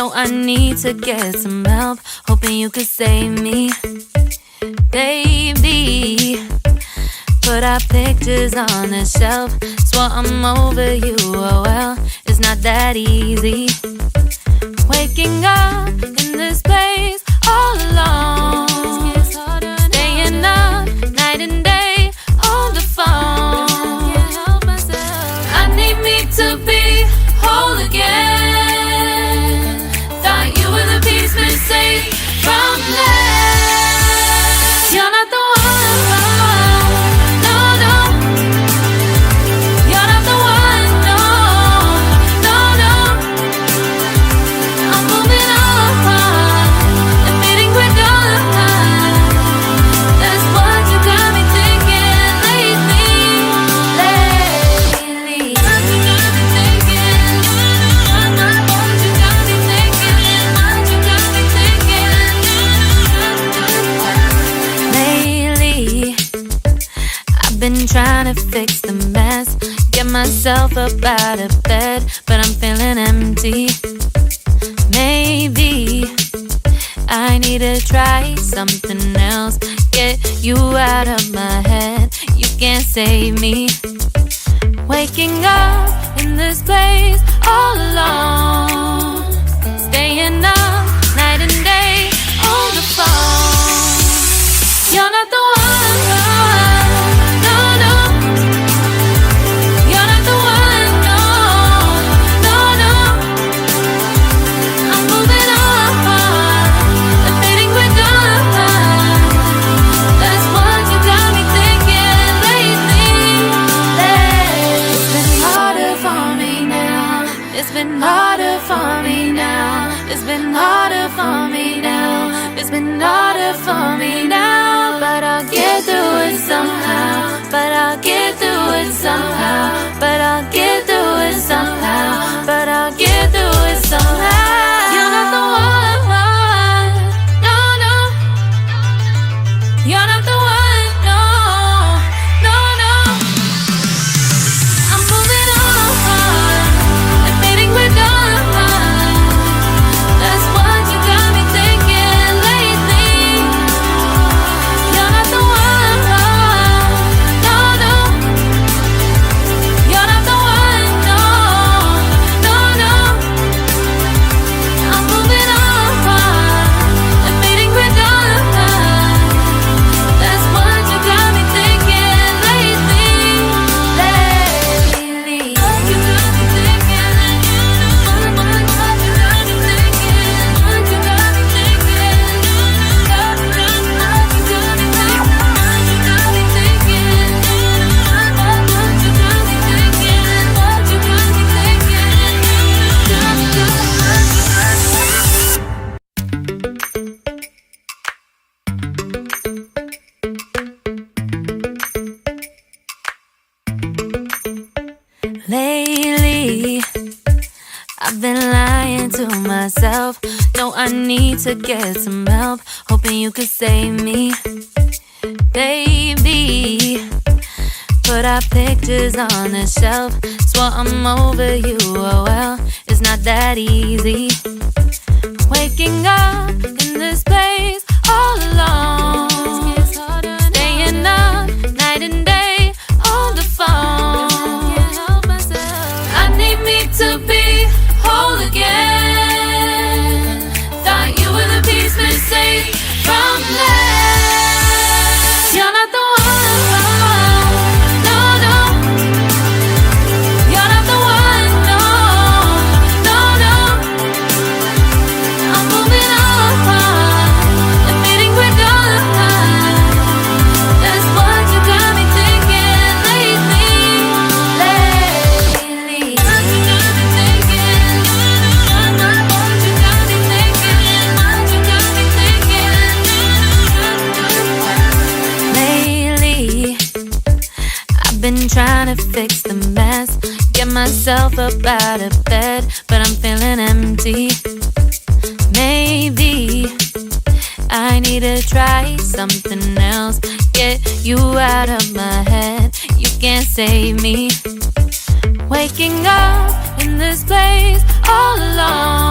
No, I need to get some help, hoping you could save me. Baby, put our pictures on the shelf. Swore I'm over you, oh well, it's not that easy. Waking up in this place all alone, staying up night and day on the phone. I need me to be whole again. Thought you were the piece missing from left. You're not the one, no, no. You're not the one, no, no, no. I'm moving on, admitting we're done. That's what you got me thinking lately. What you got me thinking? What you got me thinking? What you got me thinking? Lately, I've been trying to fix the mess, get myself up out of bed, but I'm feeling empty. Maybe I need to try something else, get you out of my head. You can't save me. Waking up in this place all alone, staying up night and day on the phone. You're not the one, no, no. You're not the one, no, no, no. I'm moving on, admitting we're done. That's what you got me thinking lately. It's been harder for me now. It's been harder for me now. It's been harder for me now. It's been harder for me now. But I'll get through it somehow. But I'll get through it somehow. But I'll get through it somehow. But I'll get through it somehow. You're not the one, no, no. You're not the one, no, no, no. I'm moving on, admitting we're done. That's what you got me thinking lately. You're not the one, no, no. You're not the one, no, no, no. I'm moving on, admitting we're done. That's what you got me thinking lately. What you got me thinking? What you got me thinking? What you got me thinking? What you got me thinking? What you got me thinking? What you got me thinking? What you got me thinking? Lately, I've been lying to myself. No, I need to get some help, hoping you could save me. Baby, put our pictures on the shelf. Swore I'm over you, oh well, it's not that easy. Waking up in this place all alone, staying up night and day on the phone. I need me to be whole again. Thought you were the piece missing from left. You're not the one, no, no. You're not the one, no, no, no. I'm moving on, admitting we're done. That's what you got me thinking lately. What you got me thinking? What you got me thinking? What you got me thinking? Lately, I've been trying to fix the mess, get myself up out of bed, but I'm feeling empty. Maybe I need to try something else, get you out of my head. You can't save me. Waking up in this place all alone,